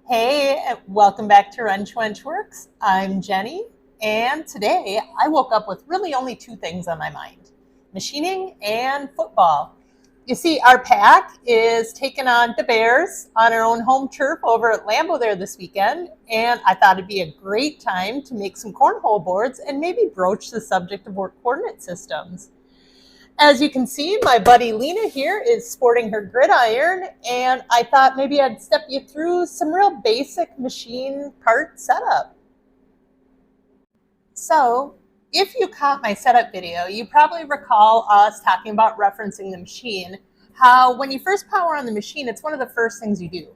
Hey, welcome back to Wrench Wench Worx. I'm Jenny, and today I woke up with really only two things on my mind: machining and football. You see, our pack is taking on the Bears on our own home turf over at Lambeau there this weekend, and I thought it'd be a great time to make some cornhole boards and maybe broach the subject of work coordinate systems. As you can see, my buddy Lena here is sporting her gridiron, and I thought maybe I'd step you through some real basic machine part setup. So, if you caught my setup video, you probably recall us talking about referencing the machine, how when you first power on the machine, it's one of the first things you do.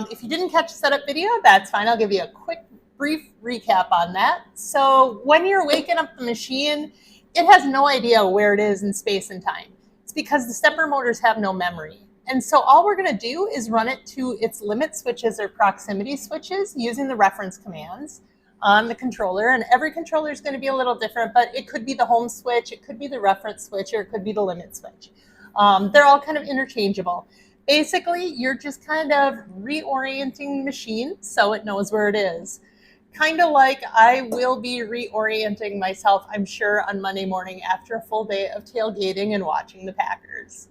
If you didn't catch the setup video, that's fine. I'll give you a quick, brief recap on that. So when you're waking up the machine, it has no idea where it is in space and time. It's because the stepper motors have no memory. And so all we're going to do is run it to its limit switches or proximity switches using the reference commands on the controller. And every controller is going to be a little different, but it could be the home switch, it could be the reference switch, or it could be the limit switch. They're all kind of interchangeable. Basically, you're just kind of reorienting the machine so it knows where it is. Kind of like I will be reorienting myself, I'm sure, on Monday morning after a full day of tailgating and watching the Packers.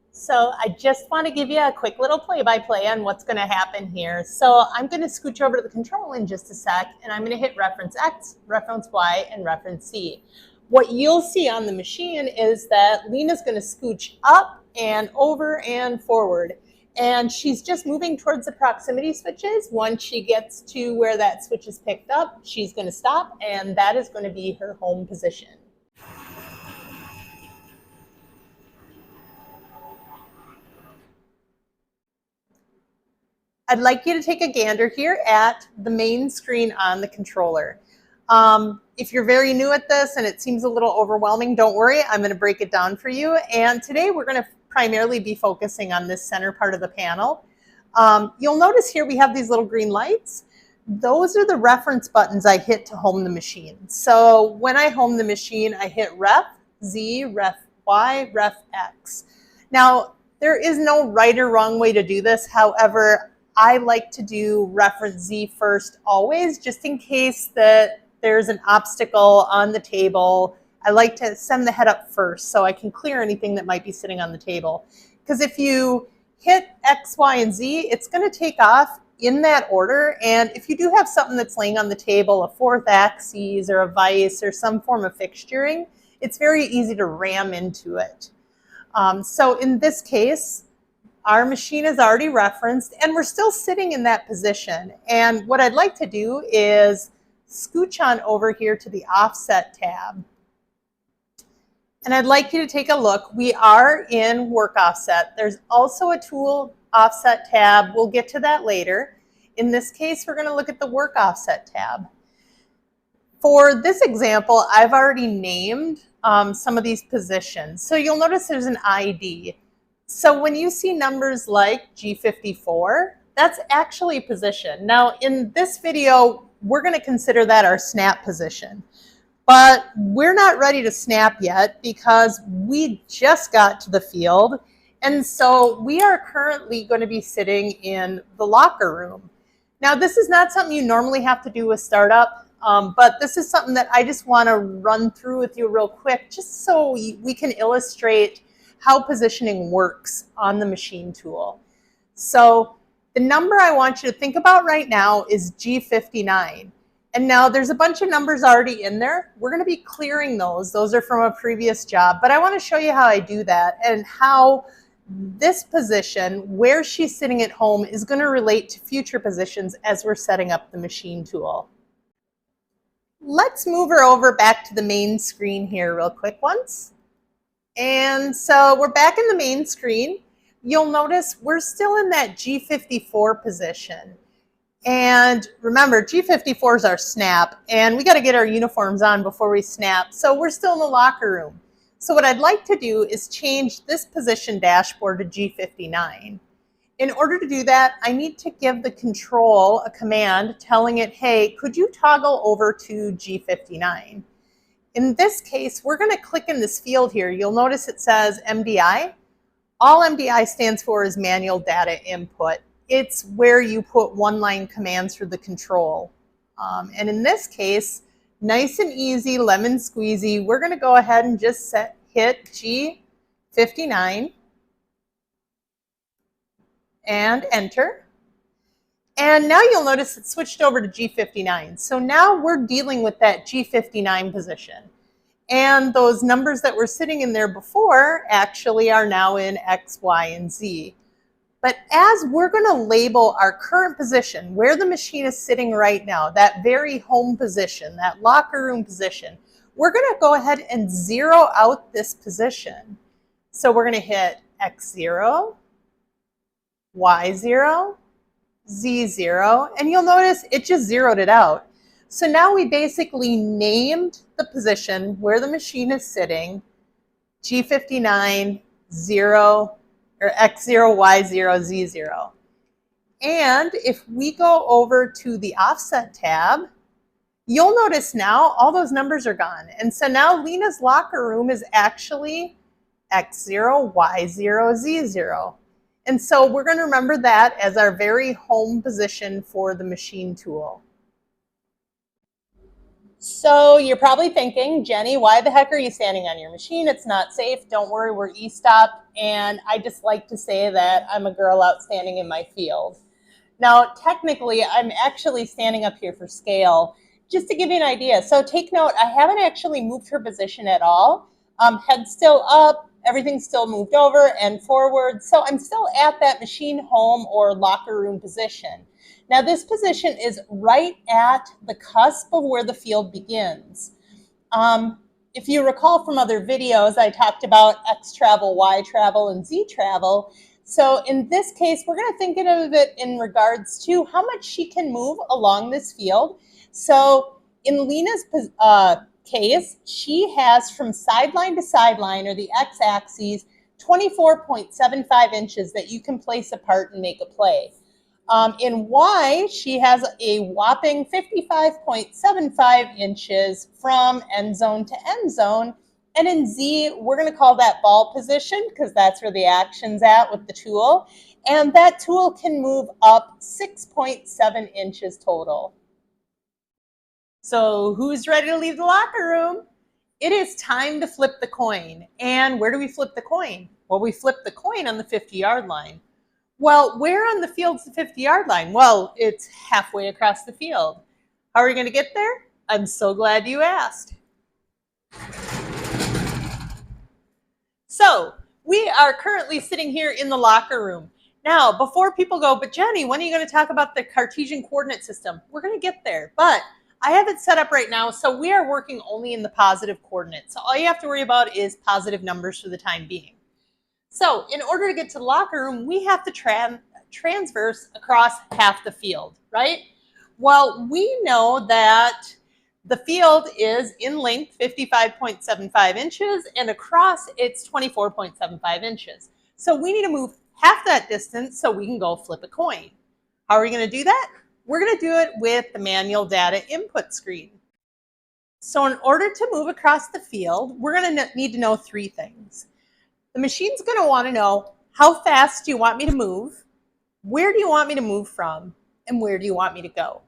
So I just want to give you a quick little play-by-play on what's going to happen here. So I'm going to scooch over to the control in just a sec, and I'm going to hit reference X, reference Y, and reference Z. What you'll see on the machine is that Lena's going to scooch up and over and forward. And she's just moving towards the proximity switches. Once she gets to where that switch is picked up, she's going to stop, and that is going to be her home position. I'd like you to take a gander here at the main screen on the controller. If you're very new at this and it seems a little overwhelming, don't worry, I'm going to break it down for you. And today we're going to primarily be focusing on this center part of the panel. You'll notice here we have these little green lights. Those are the reference buttons I hit to home the machine. So when I home the machine, I hit ref Z, ref Y, ref X. Now, there is no right or wrong way to do this. However, I like to do reference Z first always, just in case that there's an obstacle on the table. I like to send the head up first so I can clear anything that might be sitting on the table. Because if you hit X, Y, and Z, it's going to take off in that order. And if you do have something that's laying on the table, a fourth axis or a vise or some form of fixturing, it's very easy to ram into it. So in this case, our machine is already referenced and we're still sitting in that position. And what I'd like to do is scooch on over here to the offset tab. And I'd like you to take a look. We are in work offset. There's also a tool offset tab. We'll get to that later. In this case, we're going to look at the work offset tab. For this example, I've already named some of these positions. So you'll notice there's an ID. So when you see numbers like G54, that's actually a position. Now in this video, we're going to consider that our snap position. But we're not ready to snap yet because we just got to the field. And so we are currently going to be sitting in the locker room. Now, this is not something you normally have to do with startup, but this is something that I just want to run through with you real quick, just so we can illustrate how positioning works on the machine tool. So the number I want you to think about right now is G59. And now there's a bunch of numbers already in there. We're going to be clearing those. Those are from a previous job. But I want to show you how I do that and how this position, where she's sitting at home, is going to relate to future positions as we're setting up the machine tool. Let's move her over back to the main screen here real quick once. And so we're back in the main screen. You'll notice we're still in that G54 position. And remember, G54 is our snap, and we got to get our uniforms on before we snap. So we're still in the locker room. So what I'd like to do is change this position dashboard to G59. In order to do that, I need to give the control a command telling it, hey, could you toggle over to G59? In this case, we're going to click in this field here. You'll notice it says MDI. All MDI stands for is manual data input. it's where you put one-line commands for the control. And in this case, nice and easy, lemon squeezy, we're going to go ahead and just hit G59 and enter. And now you'll notice it switched over to G59. So now we're dealing with that G59 position. And those numbers that were sitting in there before actually are now in X, Y, and Z. But as we're going to label our current position, where the machine is sitting right now, that very home position, that locker room position, we're going to go ahead and zero out this position. So we're going to hit X0, Y0, Z0, and you'll notice it just zeroed it out. So now we basically named the position where the machine is sitting, G59, 0, or X0, Y0, Z0. And if we go over to the offset tab, you'll notice now all those numbers are gone. And so now Lena's locker room is actually X0, Y0, Z0. And so we're going to remember that as our very home position for the machine tool. So you're probably thinking, Jenny, why the heck are you standing on your machine? It's not safe. Don't worry, we're e-stopped. And I just like to say that I'm a girl out standing in my field. Now, technically, I'm actually standing up here for scale, just to give you an idea. So take note, I haven't actually moved her position at all. Head still up, everything's still moved over and forward. So I'm still at that machine home or locker room position. Now this position is right at the cusp of where the field begins. If you recall from other videos, I talked about X travel, Y travel, and Z travel. So in this case, we're going to think of it in regards to how much she can move along this field. So in Lena's case, she has from sideline to sideline, or the x-axis, 24.75 inches that you can place apart and make a play. In Y, she has a whopping 55.75 inches from end zone to end zone. And in Z, we're going to call that ball position because that's where the action's at with the tool. And that tool can move up 6.7 inches total. So who's ready to leave the locker room? It is time to flip the coin. And where do we flip the coin? Well, we flip the coin on the 50-yard line. Well, where on the field's the 50-yard line? Well, it's halfway across the field. How are we going to get there? I'm so glad you asked. So we are currently sitting here in the locker room. Now, before people go, but Jenny, when are you going to talk about the Cartesian coordinate system? We're going to get there, but I have it set up right now, so we are working only in the positive coordinates. So all you have to worry about is positive numbers for the time being. So in order to get to the locker room, we have to transverse across half the field, right? Well, we know that the field is in length 55.75 inches and across it's 24.75 inches. So we need to move half that distance so we can go flip a coin. How are we going to do that? We're going to do it with the manual data input screen. So in order to move across the field, we're going to need to know three things. The machine's going to want to know, how fast do you want me to move? Where do you want me to move from? And where do you want me to go?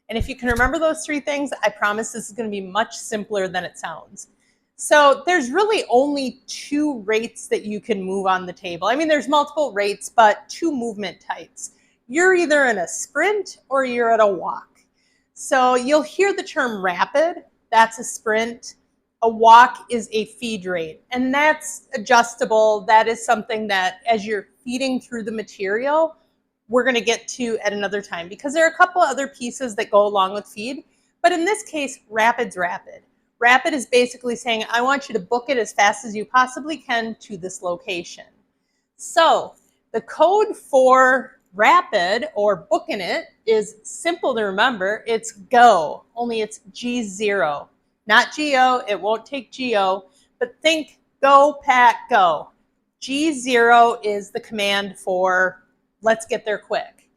And if you can remember those three things, I promise this is going to be much simpler than it sounds. So there's really only two rates that you can move on the table. I mean, there's multiple rates, but two movement types. You're either in a sprint or you're at a walk. So you'll hear the term rapid. That's a sprint. A walk is a feed rate, and that's adjustable. That is something that as you're feeding through the material, we're going to get to at another time because there are a couple other pieces that go along with feed. But in this case, rapid's rapid. Rapid is basically saying, I want you to book it as fast as you possibly can to this location. So the code for rapid or booking it is simple to remember. It's go, only it's G0. Not GO, it won't take GO, but think go, pack, go. G0 is the command for let's get there quick.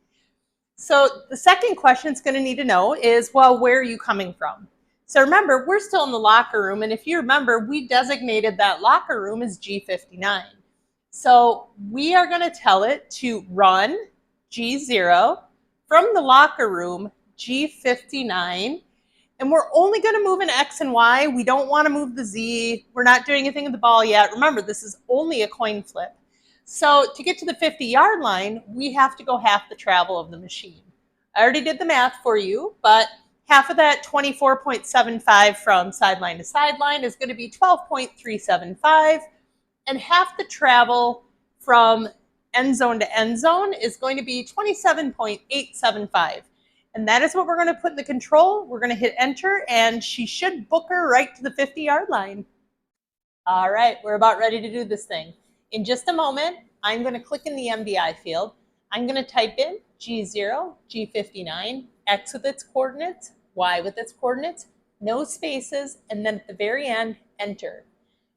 So the second question it's going to need to know is, well, where are you coming from? So remember, we're still in the locker room, and if you remember, we designated that locker room as G59. So we are going to tell it to run G0, from the locker room, G59, and we're only going to move an X and Y. We don't want to move the Z. We're not doing anything with the ball yet. Remember, this is only a coin flip. So to get to the 50-yard line, we have to go half the travel of the machine. I already did the math for you, but half of that 24.75 from sideline to sideline is going to be 12.375, and half the travel from end zone to end zone is going to be 27.875. And that is what we're going to put in the control. We're going to hit enter, and she should book her right to the 50-yard line. All right, we're about ready to do this thing. In just a moment, I'm going to click in the MDI field. I'm going to type in G0, G59, X with its coordinates, Y with its coordinates, no spaces, and then at the very end, enter.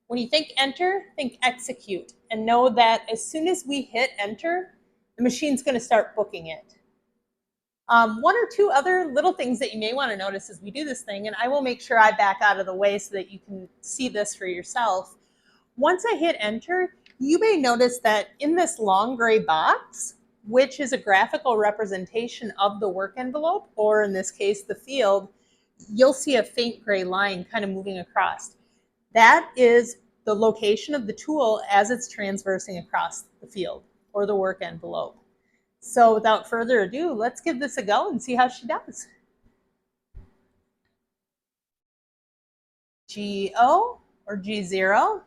When you think enter, think execute, and know that as soon as we hit enter, the machine's going to start booking it. One or two other little things that you may want to notice as we do this thing, and I will make sure I back out of the way so that you can see this for yourself. Once I hit enter, you may notice that in this long gray box, which is a graphical representation of the work envelope, or in this case, the field, you'll see a faint gray line kind of moving across. That is the location of the tool as it's transversing across the field or the work envelope. So without further ado, let's give this a go and see how she does. G0 or G0,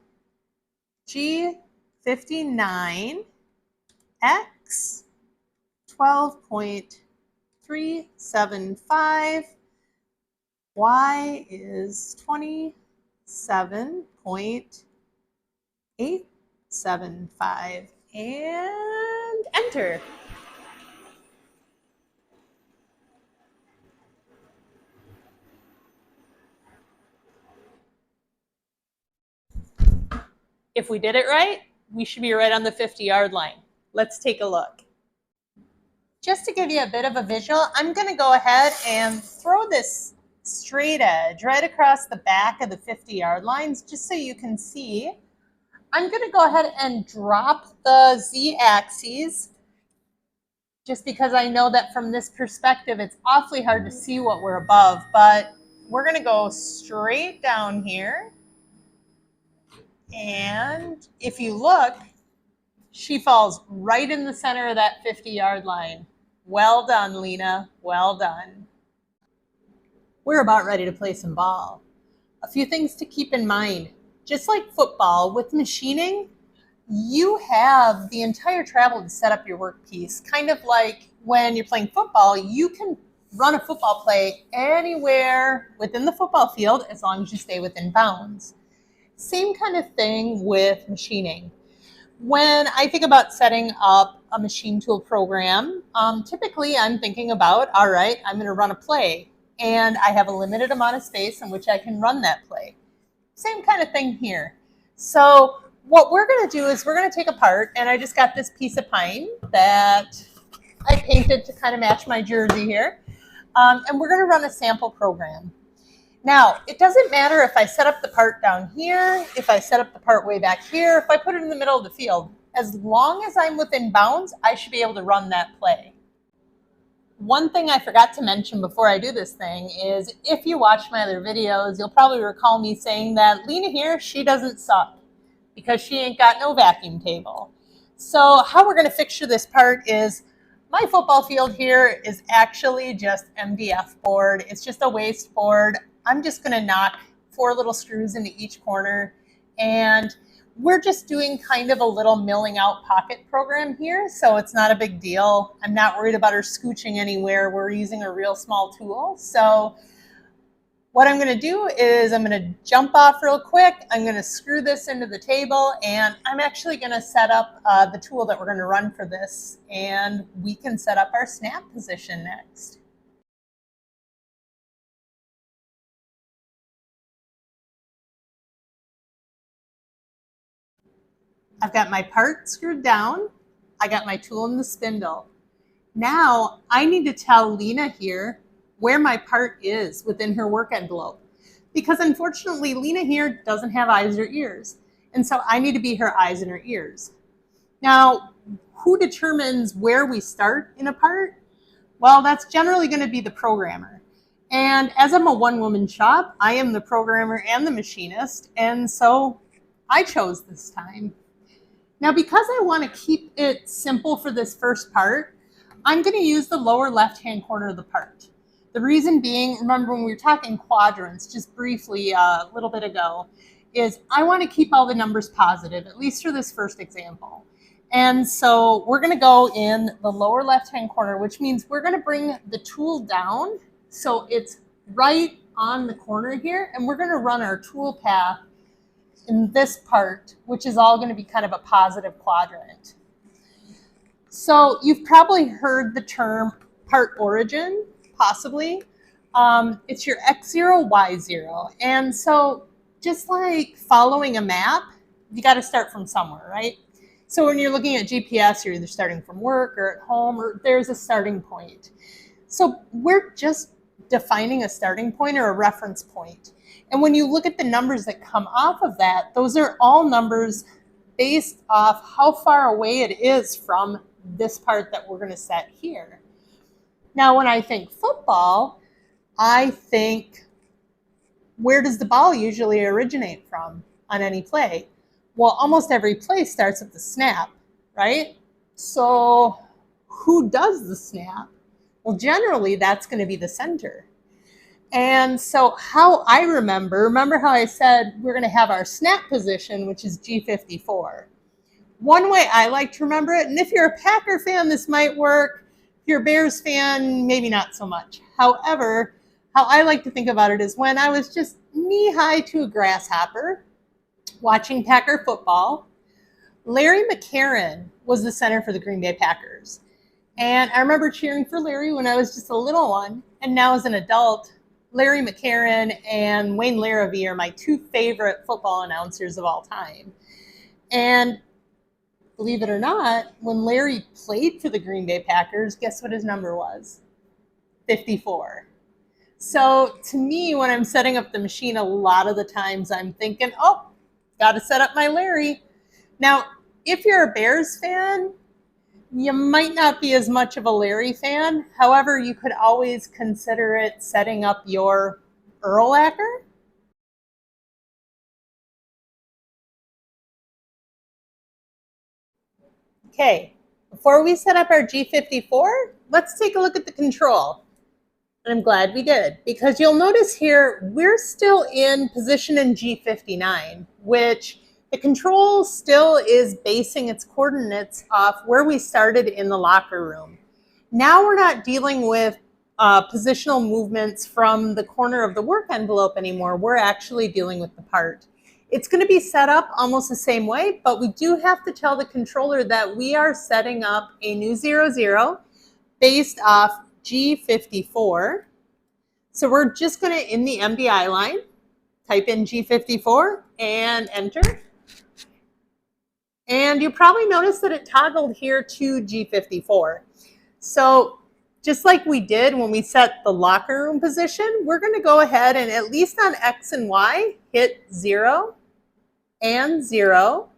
G59, X, 12.375, Y is 27.875, and enter. If we did it right, we should be right on the 50-yard line. Let's take a look. Just to give you a bit of a visual, I'm going to go ahead and throw this straight edge right across the back of the 50-yard lines just so you can see. I'm going to go ahead and drop the Z-axes just because I know that from this perspective it's awfully hard to see what we're above, but we're going to go straight down here. And if you look, she falls right in the center of that 50-yard line. Well done, Lena. Well done. We're about ready to play some ball. A few things to keep in mind. Just like football, with machining, you have the entire travel to set up your workpiece. Kind of like when you're playing football, you can run a football play anywhere within the football field as long as you stay within bounds. Same kind of thing with machining. When I think about setting up a machine tool program, typically I'm thinking about, all right, I'm going to run a play, and I have a limited amount of space in which I can run that play. Same kind of thing here. So what we're going to do is we're going to take apart, and I just got this piece of pine that I painted to kind of match my jersey here, and we're going to run a sample program. Now, it doesn't matter if I set up the part down here, if I set up the part way back here, if I put it in the middle of the field. As long as I'm within bounds, I should be able to run that play. One thing I forgot to mention before I do this thing is if you watch my other videos, you'll probably recall me saying that Lena here, she doesn't suck because she ain't got no vacuum table. So how we're going to fixture this part is my football field here is actually just MDF board. It's just a waste board. I'm just going to knock 4 little screws into each corner, and we're just doing kind of a little milling out pocket program here, so it's not a big deal. I'm not worried about her scooching anywhere. We're using a real small tool. So what I'm going to do is I'm going to jump off real quick. I'm going to screw this into the table, and I'm actually going to set up the tool that we're going to run for this, and we can set up our snap position next. I've got my part screwed down. I got my tool in the spindle. Now I need to tell Lena here where my part is within her work envelope, because unfortunately Lena here doesn't have eyes or ears. And so I need to be her eyes and her ears. Now, who determines where we start in a part? Well, that's generally going to be the programmer. And as I'm a one-woman shop, I am the programmer and the machinist, and so I chose this time. Now, because I want to keep it simple for this first part, I'm going to use the lower left-hand corner of the part. The reason being, remember when we were talking quadrants just briefly a little bit ago, is I want to keep all the numbers positive, at least for this first example. And so we're going to go in the lower left-hand corner, which means we're going to bring the tool down so it's right on the corner here, and we're going to run our tool path in this part, which is all going to be kind of a positive quadrant. So you've probably heard the term part origin, possibly. It's your X0, Y0. And so just like following a map, you got to start from somewhere, right? So when you're looking at GPS, you're either starting from work or at home, or there's a starting point. So we're just defining a starting point or a reference point. And when you look at the numbers that come off of that, those are all numbers based off how far away it is from this part that we're going to set here. Now, when I think football, I think, where does the ball usually originate from on any play? Well, almost every play starts at the snap, right? So who does the snap? Well, generally, that's going to be the center. And so how I remember how I said we're going to have our snap position, which is G54. One way I like to remember it, and if you're a Packer fan, this might work. If you're a Bears fan, maybe not so much. However, how I like to think about it is when I was just knee-high to a grasshopper watching Packer football, Larry McCarron was the center for the Green Bay Packers. And I remember cheering for Larry when I was just a little one, and now as an adult, Larry McCarron and Wayne Larrivee are my two favorite football announcers of all time. And believe it or not, when Larry played for the Green Bay Packers, guess what his number was? 54. So to me, when I'm setting up the machine, a lot of the times I'm thinking, oh, got to set up my Larry. Now, if you're a Bears fan, you might not be as much of a Larry fan. However, you could always consider it setting up your Urlacher. Okay, before we set up our G54, let's take a look at the control. And I'm glad we did, because you'll notice here, we're still in position in G59, which the control still is basing its coordinates off where we started in the locker room. Now we're not dealing with positional movements from the corner of the work envelope anymore. We're actually dealing with the part. It's going to be set up almost the same way, but we do have to tell the controller that we are setting up a new 00 based off G54. So we're just going to, in the MBI line, type in G54 and enter. And you probably notice that it toggled here to G54. So just like we did when we set the locker room position, we're going to go ahead and, at least on X and Y, hit 0 and 0.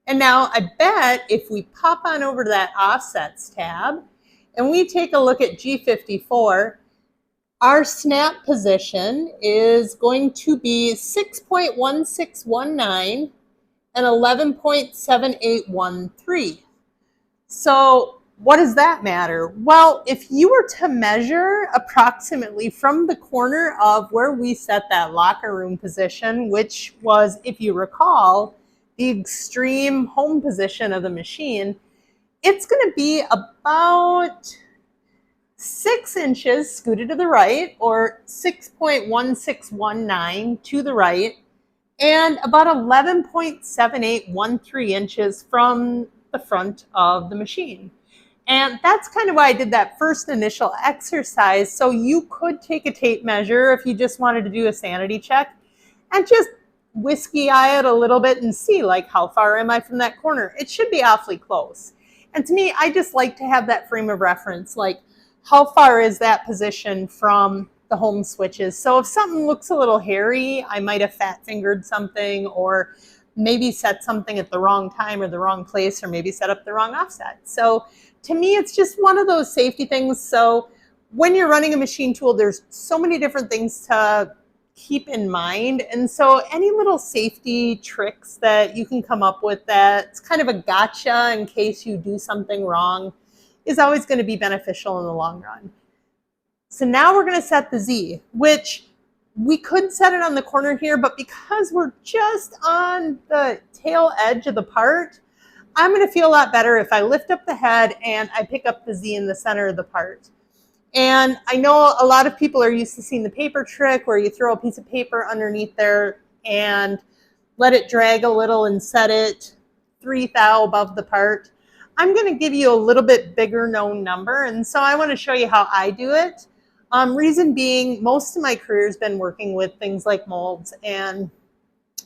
And now I bet if we pop on over to that offsets tab and we take a look at G54, our snap position is going to be 6.1619 and 11.7813. So what does that matter? Well, if you were to measure approximately from the corner of where we set that locker room position, which was, if you recall, the extreme home position of the machine, it's going to be about 6 inches scooted to the right, or 6.1619 to the right, and about 11.7813 inches from the front of the machine. And that's kind of why I did that first initial exercise. So you could take a tape measure if you just wanted to do a sanity check and just whiskey eye it a little bit and see, like, how far am I from that corner? It should be awfully close. And to me, I just like to have that frame of reference, like, how far is that position from the home switches? So if something looks a little hairy, I might have fat fingered something, or maybe set something at the wrong time or the wrong place, or maybe set up the wrong offset. So to me, it's just one of those safety things. So when you're running a machine tool, there's so many different things to keep in mind. And so any little safety tricks that you can come up with that's kind of a gotcha in case you do something wrong is always going to be beneficial in the long run. So now we're going to set the Z, which we could set it on the corner here, but because we're just on the tail edge of the part, I'm going to feel a lot better if I lift up the head and I pick up the Z in the center of the part. And I know a lot of people are used to seeing the paper trick where you throw a piece of paper underneath there and let it drag a little and set it 3 thou above the part. I'm going to give you a little bit bigger known number, and so I want to show you how I do it. Reason being, most of my career has been working with things like molds, and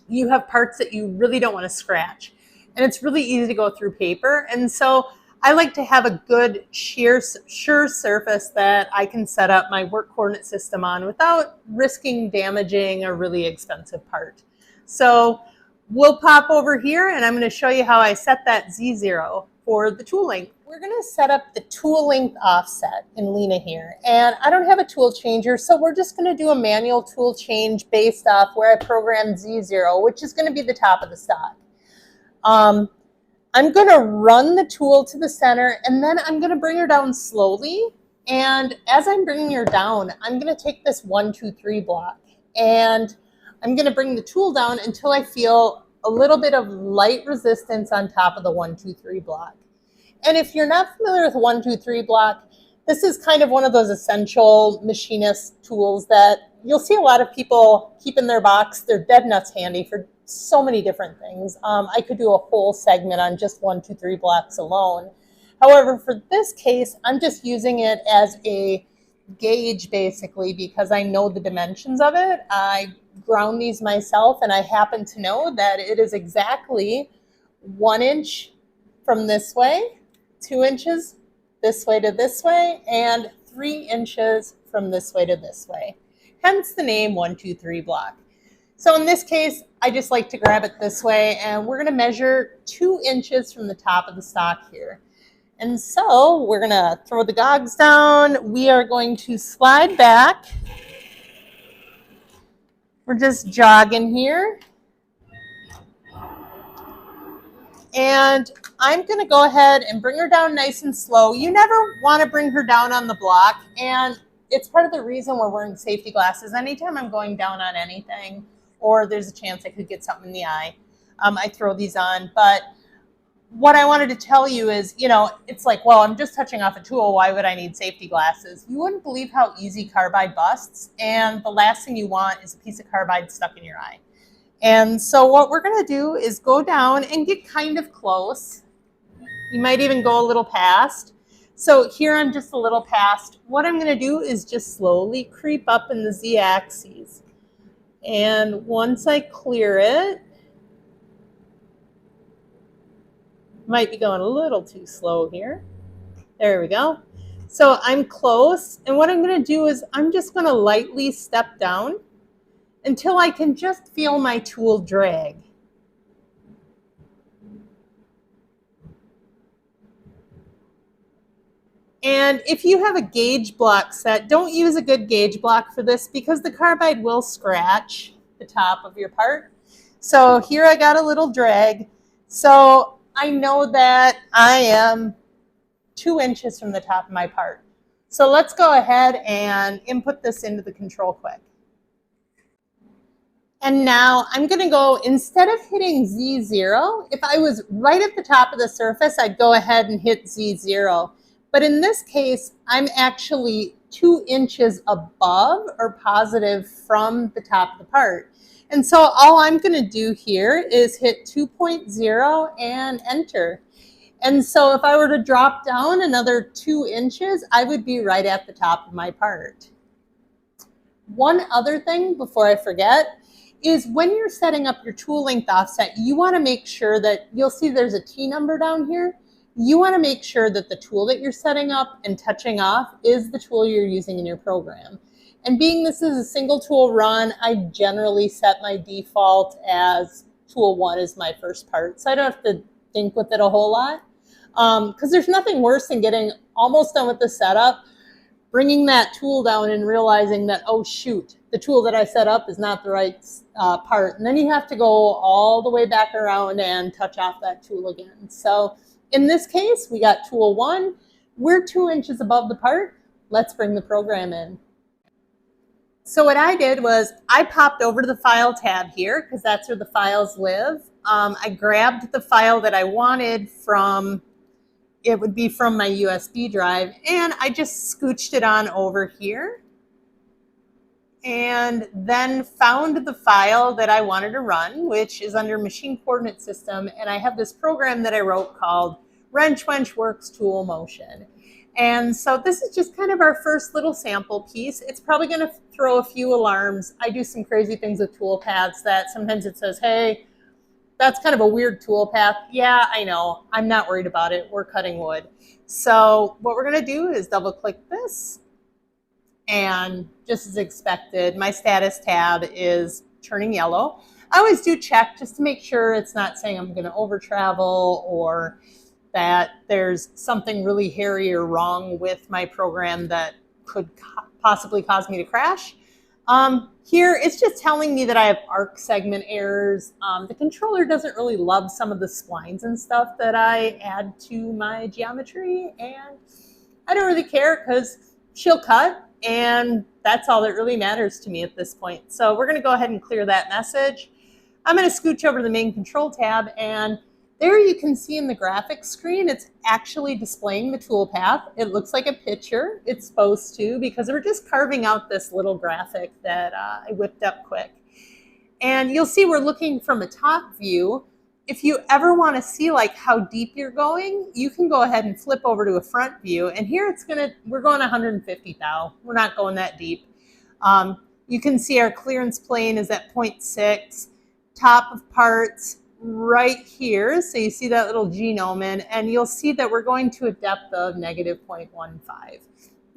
you have parts that you really don't want to scratch. And it's really easy to go through paper. And so I like to have a good sure surface that I can set up my work coordinate system on without risking damaging a really expensive part. So we'll pop over here and I'm going to show you how I set that Z0 for the tool length. We're going to set up the tool length offset in Lena here. And I don't have a tool changer, so we're just going to do a manual tool change based off where I programmed Z0, which is going to be the top of the stock. I'm going to run the tool to the center, and then I'm going to bring her down slowly. And as I'm bringing her down, I'm going to take this 1, 2, 3 block, and I'm going to bring the tool down until I feel a little bit of light resistance on top of the 1, 2, 3 block. And if you're not familiar with 1, 2, 3 block, this is kind of one of those essential machinist tools that you'll see a lot of people keep in their box. They're dead nuts handy for so many different things. I could do a whole segment on just 1, 2, 3 blocks alone. However, for this case, I'm just using it as a gauge basically because I know the dimensions of it. I ground these myself, and I happen to know that it is exactly 1 inch from this way, 2 inches this way to this way, and 3 inches from this way to this way. Hence the name 1, 2, 3 block. So in this case, I just like to grab it this way, and we're going to measure 2 inches from the top of the stock here. And so we're going to throw the gogs down. We are going to slide back. We're just jogging here. And I'm going to go ahead and bring her down nice and slow. You never want to bring her down on the block, and it's part of the reason we're wearing safety glasses. Anytime I'm going down on anything, or there's a chance I could get something in the eye, I throw these on. But what I wanted to tell you is, you know, it's like, well, I'm just touching off a tool. Why would I need safety glasses? You wouldn't believe how easy carbide busts, and the last thing you want is a piece of carbide stuck in your eye. And so what we're going to do is go down and get kind of close. You might even go a little past. So here I'm just a little past. What I'm going to do is just slowly creep up in the Z-axis. And once I clear it, might be going a little too slow here. There we go. So I'm close, and what I'm going to do is I'm just going to lightly step down until I can just feel my tool drag. And if you have a gauge block set, don't use a good gauge block for this because the carbide will scratch the top of your part. So here I got a little drag. So I know that I am 2 inches from the top of my part. So let's go ahead and input this into the control quick. And now I'm going to go, instead of hitting Z0, if I was right at the top of the surface, I'd go ahead and hit Z0. But in this case, I'm actually 2 inches above or positive from the top of the part. And so all I'm going to do here is hit 2.0 and enter. And so if I were to drop down another 2 inches, I would be right at the top of my part. One other thing before I forget is when you're setting up your tool length offset, you want to make sure that, you'll see there's a T number down here. You want to make sure that the tool that you're setting up and touching off is the tool you're using in your program. And being this is a single tool run, I generally set my default as tool 1 is my first part, so I don't have to think with it a whole lot. Because there's nothing worse than getting almost done with the setup, bringing that tool down and realizing that, oh shoot, the tool that I set up is not the right part. And then you have to go all the way back around and touch off that tool again. So in this case, we got tool 1. We're 2 inches above the part. Let's bring the program in. So what I did was I popped over to the file tab here because that's where the files live. I grabbed the file that I wanted from, it would be from my USB drive, and I just scooched it on over here and then found the file that I wanted to run, which is under machine coordinate system. And I have this program that I wrote called Wrench Wench Worx Tool Motion. And so this is just kind of our first little sample piece. It's probably going to throw a few alarms. I do some crazy things with tool paths that sometimes it says, hey, that's kind of a weird tool path. Yeah, I know. I'm not worried about it. We're cutting wood. So what we're going to do is double click this. And just as expected, my status tab is turning yellow. I always do check just to make sure it's not saying I'm going to over travel or that there's something really hairy or wrong with my program that could possibly cause me to crash. Here, it's just telling me that I have arc segment errors. The controller doesn't really love some of the splines and stuff that I add to my geometry, and I don't really care because she'll cut, and that's all that really matters to me at this point. So we're going to go ahead and clear that message. I'm going to scooch over to the main control tab, and there you can see in the graphics screen, it's actually displaying the tool path. It looks like a picture. It's supposed to, because we're just carving out this little graphic that I whipped up quick. And you'll see we're looking from a top view. If you ever want to see like how deep you're going, you can go ahead and flip over to a front view. And here we're going 150 thou. We're not going that deep. You can see our clearance plane is at 0.6, top of parts right here. So you see that little genome in, and you'll see that we're going to a depth of negative 0.15.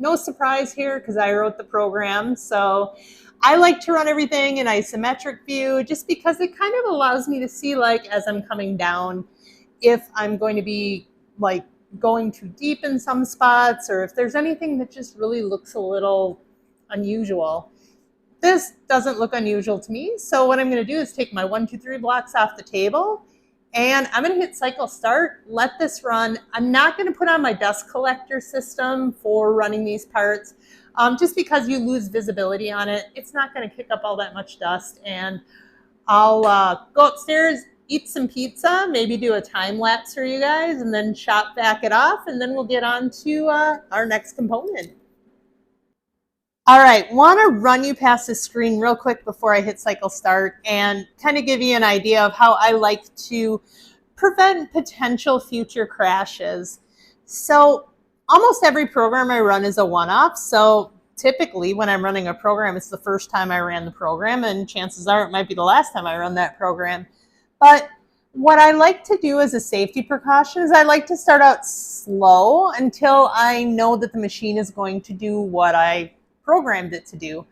No surprise here because I wrote the program. So I like to run everything in isometric view just because it kind of allows me to see, like, as I'm coming down, if I'm going to be like going too deep in some spots or if there's anything that just really looks a little unusual. This doesn't look unusual to me. So what I'm going to do is take my 1, 2, 3 blocks off the table, and I'm going to hit cycle start, let this run. I'm not going to put on my dust collector system for running these parts, just because you lose visibility on it. It's not going to kick up all that much dust, and I'll go upstairs, eat some pizza, maybe do a time lapse for you guys, and then chop back it off, and then we'll get on to our next component. All right, want to run you past this screen real quick before I hit cycle start and kind of give you an idea of how I like to prevent potential future crashes. So almost every program I run is a one-off. So typically when I'm running a program, it's the first time I ran the program, and chances are it might be the last time I run that program. But what I like to do as a safety precaution is I like to start out slow until I know that the machine is going to do what I programmed it to do.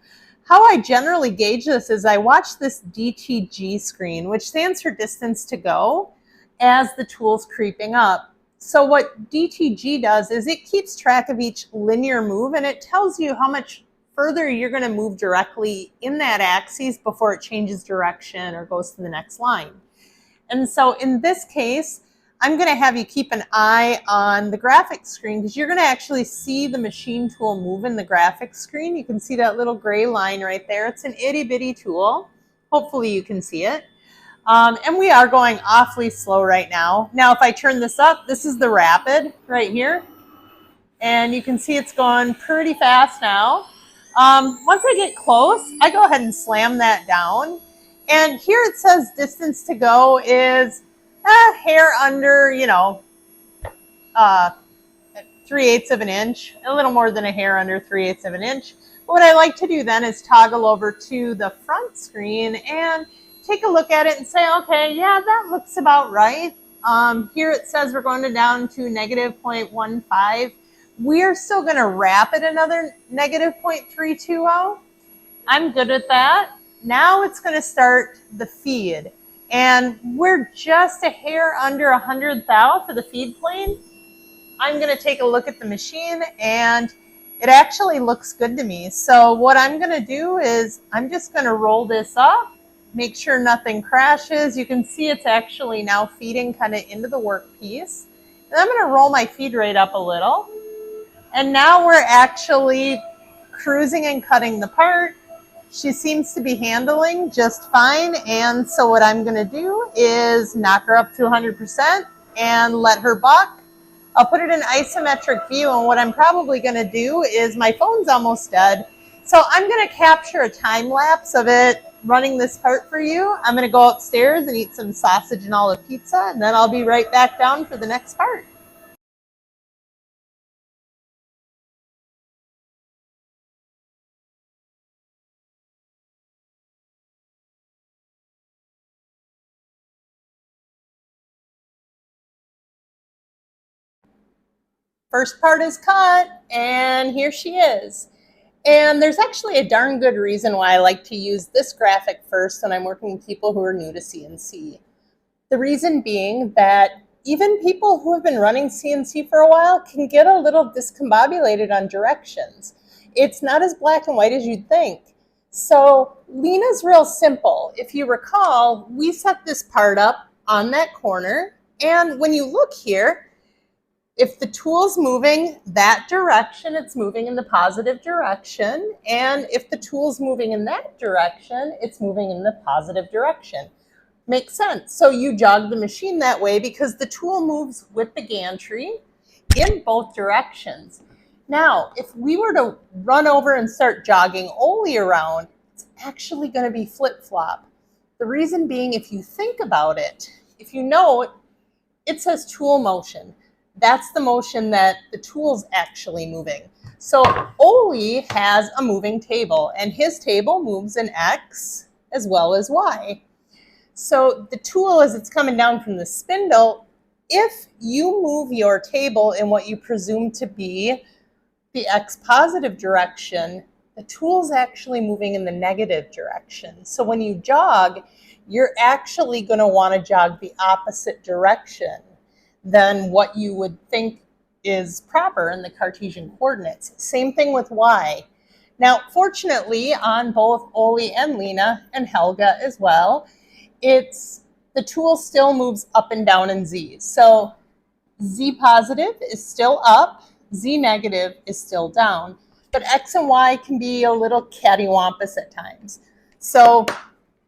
How I generally gauge this is I watch this DTG screen, which stands for distance to go, as the tool's creeping up. So what DTG does is it keeps track of each linear move, and it tells you how much further you're going to move directly in that axis before it changes direction or goes to the next line. And so in this case, I'm going to have you keep an eye on the graphics screen because you're going to actually see the machine tool move in the graphics screen. You can see that little gray line right there. It's an itty bitty tool. Hopefully you can see it. And we are going awfully slow right now. Now, if I turn this up, this is the rapid right here. And you can see it's going pretty fast now. Once I get close, I go ahead and slam that down. And here it says distance to go is a hair under, 3/8 of an inch, a little more than a hair under 3/8 of an inch. But what I like to do then is toggle over to the front screen and take a look at it and say, okay, yeah, that looks about right. Here it says we're going down to negative 0.15. We're still going to wrap it another negative 0.320. I'm good with that. Now it's going to start the feed. And we're just a hair under 100 thou for the feed plane. I'm going to take a look at the machine, and it actually looks good to me. So what I'm going to do is I'm just going to roll this up, make sure nothing crashes. You can see it's actually now feeding kind of into the workpiece. And I'm going to roll my feed rate up a little. And now we're actually cruising and cutting the part. She seems to be handling just fine. And so what I'm going to do is knock her up to 100% and let her buck. I'll put it in isometric view, and what I'm probably going to do is, my phone's almost dead, so I'm going to capture a time lapse of it running this part for you. I'm going to go upstairs and eat some sausage and olive pizza, and then I'll be right back down for the next part. First part is cut, and here she is. And there's actually a darn good reason why I like to use this graphic first when I'm working with people who are new to CNC. The reason being that even people who have been running CNC for a while can get a little discombobulated on directions. It's not as black and white as you'd think. So Lena's real simple. If you recall, we set this part up on that corner, and when you look here, if the tool's moving that direction, it's moving in the positive direction. And if the tool's moving in that direction, it's moving in the positive direction. Makes sense. So you jog the machine that way because the tool moves with the gantry in both directions. Now, if we were to run over and start jogging Oli around, it's actually going to be flip-flop. The reason being, if you think about it, if you know it says tool motion. That's the motion that the tool's actually moving. So Oli has a moving table, and his table moves in X as well as Y. So the tool, as it's coming down from the spindle, if you move your table in what you presume to be the X positive direction, the tool's actually moving in the negative direction. So when you jog, you're actually going to want to jog the opposite direction than what you would think is proper in the Cartesian coordinates. Same thing with Y. Now, fortunately, on both Oli and Lena and Helga as well, the tool still moves up and down in Z. So Z positive is still up, Z negative is still down, but X and Y can be a little cattywampus at times. So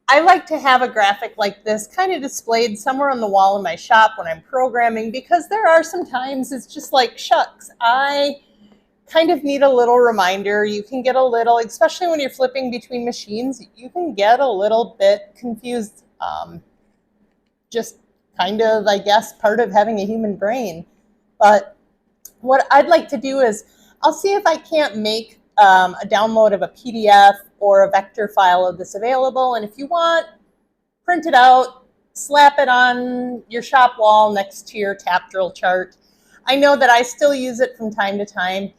I like to have a graphic like this kind of displayed somewhere on the wall in my shop when I'm programming, because there are some times it's just like, shucks, I kind of need a little reminder. You can get a little, especially when you're flipping between machines, you can get a little bit confused. Just kind of, I guess, part of having a human brain. But what I'd like to do is, I'll see if I can't make a download of a PDF or a vector file of this available. And if you want, print it out, slap it on your shop wall next to your tap drill chart. I know that I still use it from time to time,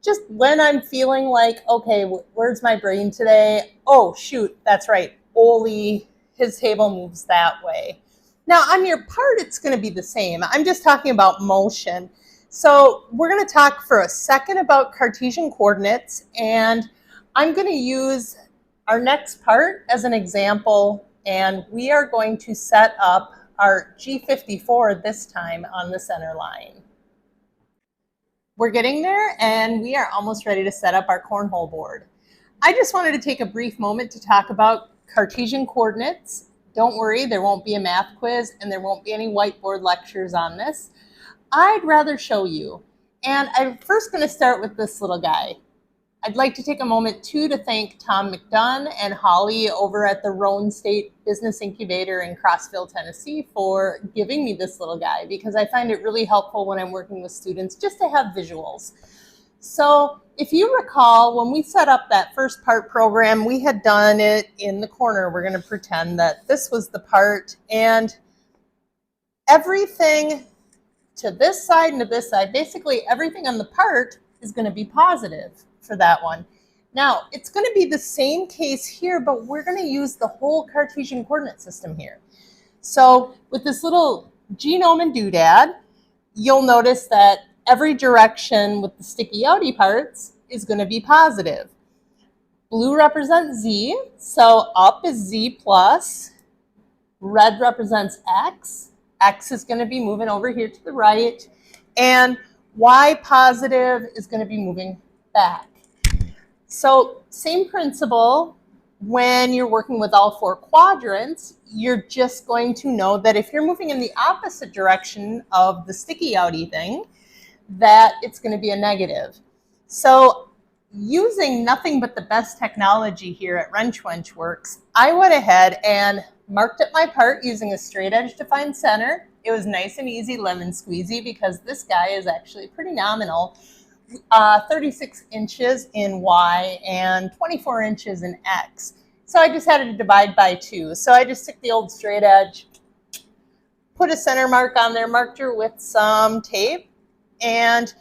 just when I'm feeling like, okay, where's my brain today? Oh, shoot, that's right. Oli, his table moves that way. Now, on your part, it's going to be the same. I'm just talking about motion. So we're going to talk for a second about Cartesian coordinates, and I'm going to use our next part as an example, and we are going to set up our G54 this time on the center line. We're getting there, and we are almost ready to set up our cornhole board. I just wanted to take a brief moment to talk about Cartesian coordinates. Don't worry, there won't be a math quiz, and there won't be any whiteboard lectures on this. I'd rather show you. And I'm first going to start with this little guy. I'd like to take a moment, too, to thank Tom McDunn and Holly over at the Roan State Business Incubator in Crossville, Tennessee, for giving me this little guy, because I find it really helpful when I'm working with students just to have visuals. So if you recall, when we set up that first part program, we had done it in the corner. We're going to pretend that this was the part, and everything to this side and to this side, basically everything on the part is going to be positive for that one. Now, it's going to be the same case here, but we're going to use the whole Cartesian coordinate system here. So with this little genome and doodad, you'll notice that every direction with the sticky outy parts is going to be positive. Blue represents Z, so up is Z plus. Red represents X. X is going to be moving over here to the right. And Y positive is going to be moving back. So same principle. When you're working with all four quadrants, you're just going to know that if you're moving in the opposite direction of the sticky outy thing, that it's going to be a negative. So using nothing but the best technology here at Wrench Wench Worx, I went ahead and marked up my part using a straight edge to find center. It was nice and easy, lemon squeezy, because this guy is actually pretty nominal. 36 inches in Y and 24 inches in X. So I just had to divide by 2. So I just took the old straight edge, put a center mark on there, marked her with some tape, and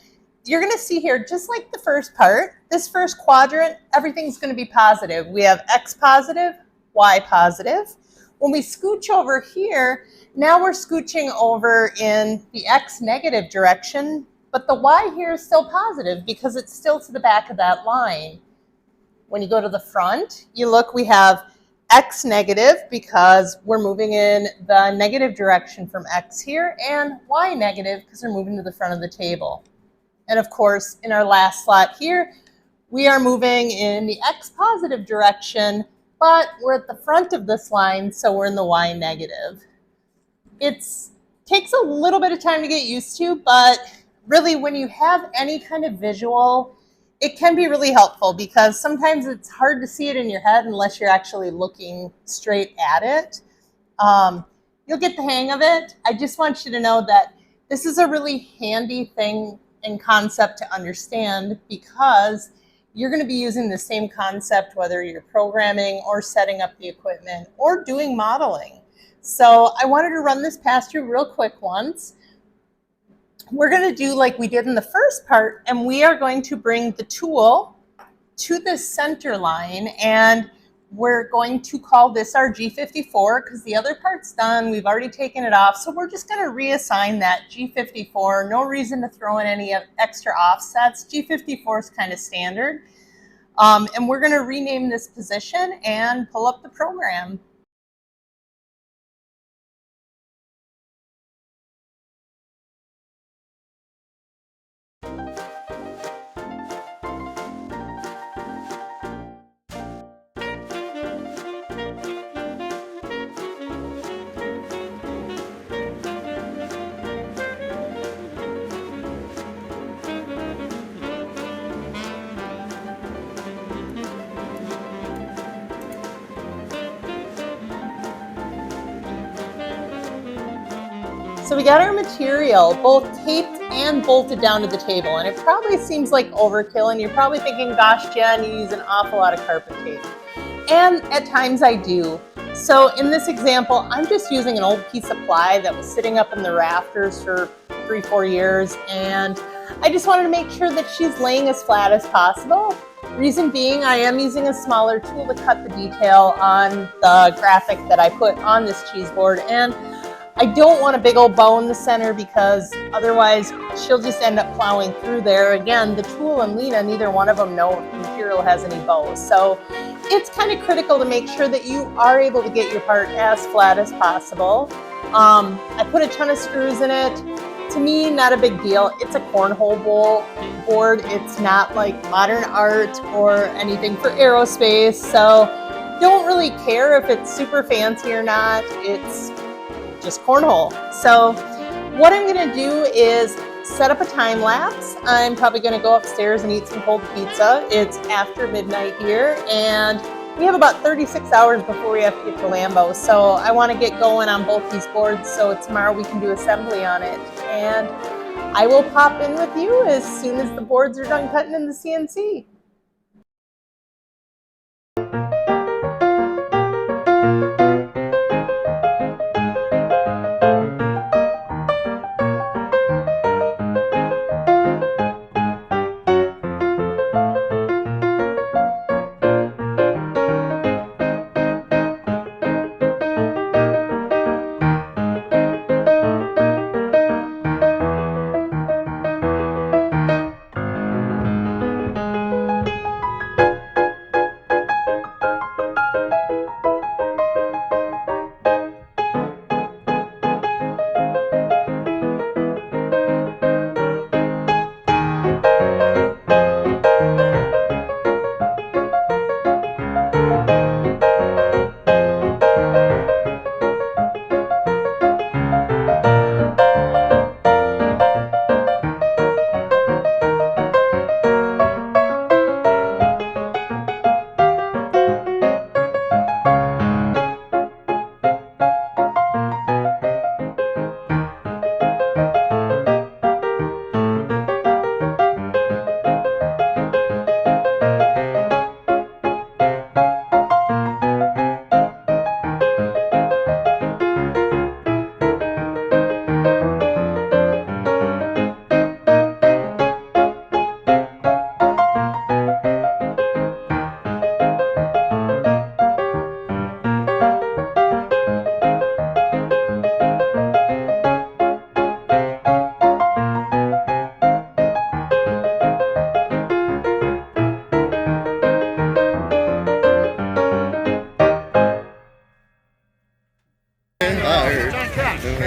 you're going to see here, just like the first part, this first quadrant, everything's going to be positive. We have X positive, Y positive. When we scooch over here, now we're scooching over in the X negative direction, but the Y here is still positive because it's still to the back of that line. When you go to the front, you look, we have X negative because we're moving in the negative direction from X here, and Y negative because we're moving to the front of the table. And of course, in our last slot here, we are moving in the X positive direction, but we're at the front of this line, so we're in the Y negative. It takes a little bit of time to get used to, but really when you have any kind of visual, it can be really helpful because sometimes it's hard to see it in your head unless you're actually looking straight at it. You'll get the hang of it. I just want you to know that this is a really handy thing and concept to understand because you're going to be using the same concept whether you're programming or setting up the equipment or doing modeling. So I wanted to run this past you real quick once. We're going to do like we did in the first part, and we are going to bring the tool to the center line, and we're going to call this our G54 because the other part's done. We've already taken it off, so we're just going to reassign that G54. No reason to throw in any extra offsets. G54 is kind of standard. And we're going to rename this position and pull up the program. So we got our material both taped and bolted down to the table, and it probably seems like overkill, and you're probably thinking, gosh, Jen, you use an awful lot of carpet tape. And at times I do. So in this example, I'm just using an old piece of ply that was sitting up in the rafters for 3-4 years, and I just wanted to make sure that she's laying as flat as possible. Reason being, I am using a smaller tool to cut the detail on the graphic that I put on this cheese board, and I don't want a big old bow in the center because otherwise she'll just end up plowing through there. Again, the tool and Lena, neither one of them know if the material has any bows. So it's kind of critical to make sure that you are able to get your part as flat as possible. I put a ton of screws in it. To me, not a big deal. It's a cornhole board. It's not like modern art or anything for aerospace. So don't really care if it's super fancy or not. It's just cornhole. So what I'm going to do is set up a time lapse. I'm probably going to go upstairs and eat some cold pizza. It's after midnight here, and we have about 36 hours before we have to get to Lambeau. So I want to get going on both these boards so tomorrow we can do assembly on it. And I will pop in with you as soon as the boards are done cutting in the CNC.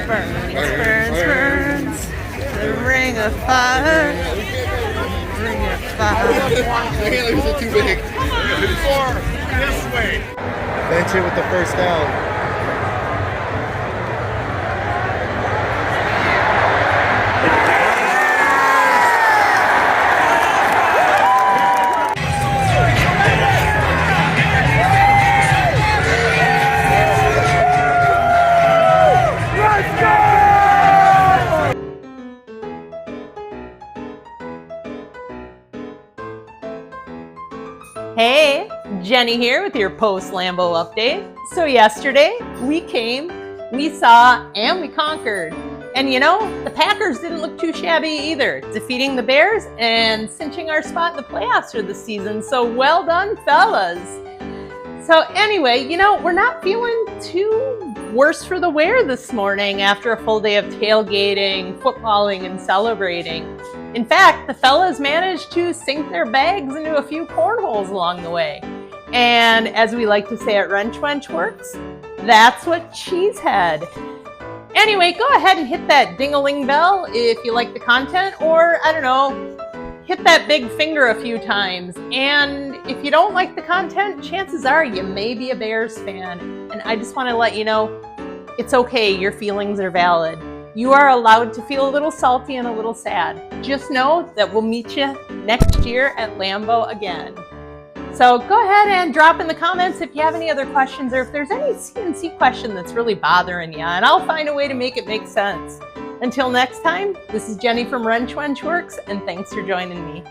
burns. The ring of fire. Ring of fire. Is it too big? This way. Bench it with the first down. Hey, Jenny here with your post-Lambeau update. So yesterday, we came, we saw, and we conquered. And you know, the Packers didn't look too shabby either, defeating the Bears and cinching our spot in the playoffs for the season. So well done, fellas. So anyway, you know, we're not feeling too worse for the wear this morning after a full day of tailgating, footballing, and celebrating. In fact, the fellas managed to sink their bags into a few cornholes along the way. And as we like to say at Wrench Wench Worx, that's what cheese had. Anyway, go ahead and hit that ding-a-ling bell if you like the content, or I don't know, hit that big finger a few times. And if you don't like the content, chances are you may be a Bears fan. And I just want to let you know, it's okay, your feelings are valid. You are allowed to feel a little salty and a little sad. Just know that we'll meet you next year at Lambeau again. So go ahead and drop in the comments if you have any other questions, or if there's any CNC question that's really bothering you, and I'll find a way to make it make sense. Until next time, this is Jenny from Wrench Wench Worx, and thanks for joining me.